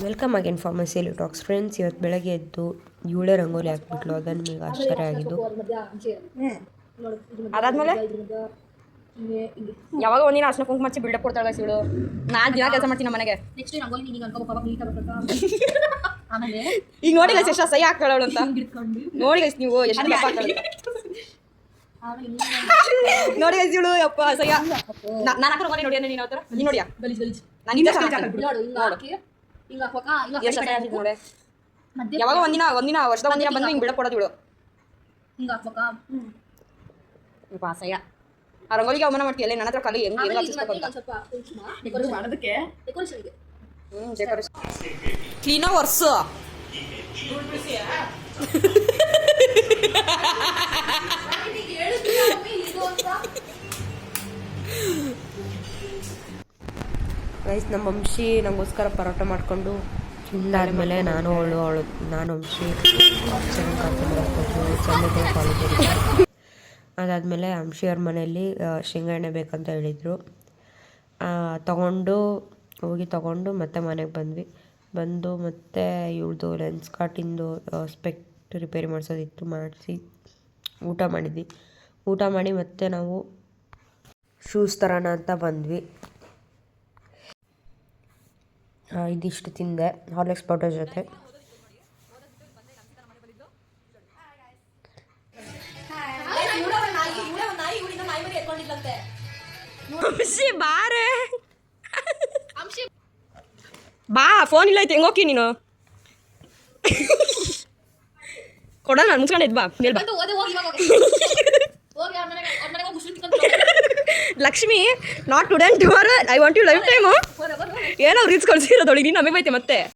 Welcome again ಫಾರ್ಮಸಿಲಿ talks friends. ಇವತ್ತು ಬೆಳಗ್ಗೆ ಎದ್ದು ಇವಳೇ ರಂಗೋಲಿ ಹಾಕ್ಬಿಟ್ಲು. ಅದನ್ನು ನಿಮಗೆ ಆಶ್ಚರ್ಯ ಆಗಿದ್ದು. ಅದಾದ್ಮೇಲೆ ಯಾವಾಗ ಒಂದಿನ ಅರ್ಶನ ಕುಂಕುಮ ಹಚ್ಚಿ ಬಿಲ್ಡಪ್ ಕೊಡ್ತಾಳೆ ಇವಳು. ನಾನು ದಿನ ಕೆಲಸ ಮಾಡ್ತೀನಿ ನಮ್ಮ ಮನೆಗೆ. ಈಗ ನೋಡಿ ಗೈಸ್ ಎಷ್ಟು ಸಹಿ ಹಾಕ್ತಾಳೆ ಅವಳು ಅಂತ. ನೋಡಿ ಗೈಸ್ ನೀವು ಎಷ್ಟು ದಪ್ಪ ಆಗ್ತಾಳೆ ನೋಡಿ ಗೈಸ್ ಇವಳು. ಯಪ್ಪ ಸಹಿ ನಾನು ಹಾಕೋ ರಂಗೋಲಿ ನೋಡಿ ನೀನು ಅವತ್ತರ ನೀನು ನೋಡಿಯಾ ನಾನು ಇದ್ದ ಯಾವಾಗ ಒಂದಿನ ವರ್ಷದ ಒಂದಿನ ಬಂದು ಹಿಂಗೆ ಬಿಡಕ್ ಕೊಡೋದು ಇವಳು. ಸಹ್ಯ ಆ ರಂಗೋಲಿಗೆ ಅವಮಾನ ಮಾಡ್ತೀಯಲ್ಲ ನನ್ನ ಹತ್ರ ಕಲಿ ಹೆಂಗೆ ಕ್ಲೀನೋ ವರ್ಸು ಗೈಸ್ ನಮ್ಮ ವಂಶಿ ನಮಗೋಸ್ಕರ ಪರೋಟ ಮಾಡಿಕೊಂಡು ತಿಂದಾದ್ಮೇಲೆ ನಾನು ವಂಶಿ ಚೆನ್ನಾಗಿ ಕಾಲೇಜಲ್ಲಿ. ಅದಾದಮೇಲೆ ವಂಶಿಯವ್ರ ಮನೆಯಲ್ಲಿ ಶೇಂಗಾ ಎಣ್ಣೆ ಬೇಕಂತ ಹೇಳಿದರು. ತಗೊಂಡು ಮತ್ತೆ ಮನೆಗೆ ಬಂದು ಮತ್ತೆ ಇವ್ಳದು ಲೆನ್ಸ್ ಕಾರ್ಟಿಂದು ಸ್ಪೆಕ್ಟ್ ರಿಪೇರಿ ಮಾಡಿಸೋದಿತ್ತು. ಮಾಡಿಸಿ ಊಟ ಮಾಡಿ ಮತ್ತೆ ನಾವು ಶೂಸ್ ತರೋಣ ಅಂತ ಬಂದ್ವಿ. ಇದಿಷ್ಟು ತಿಂದೆ ಹಾರ್ಲಿಕ್ಸ್ ಪೌಡರ್ ಜೊತೆ. ಬಾರೆ ಬಾ ಫೋನ್ ಇಲ್ಲ ಐತೆ ಹೆಂಗೋಕಿ ನೀನು ಕೊಡಲ್ಲ ನಾನು ಮುಚ್ಕೊಂಡಿದ್ ಬಾ ಮೇಲ್ ಬಾ. Lakshmi not today tomorrow I want you life time ಏನೋ ರೀಲ್ಸ್ ಕಳಿಸಿರೋದೊಳಗೆ ನೀನು ನಮಗೆ ಬೈತೆ ಮತ್ತೆ.